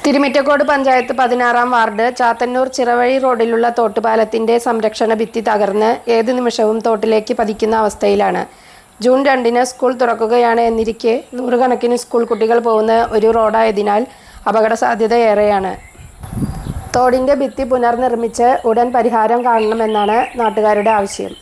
Thirumittacode panchayat 16-ാം ward Chathannoor ചിറവഴി റോഡിലുള്ള തോട്ടുപാലത്തിന്റെ സംരക്ഷണ ഭിത്തി തകർന്ന് ഏത് നിമിഷവും തോട്ടിലേക്ക് പതിക്കുന്ന അവസ്ഥയിലാണ്. ജൂൺ 2-ന് സ്കൂൾ തുറക്കുകയാണ് എന്നിരിക്കെ നൂറുകണക്കിന് സ്കൂൾ കുട്ടികൾ പോകുന്ന ഒരു റോഡായതിനാൽ അപകട സാധ്യത ഏറെയാണ്. തോടിന്റെ ഭിത്തി പുനർനിർമ്മിച്ച് ഉടൻ പരിഹാരം കാണണമെന്നാണ് നാട്ടുകാരുടെ ആവശ്യം.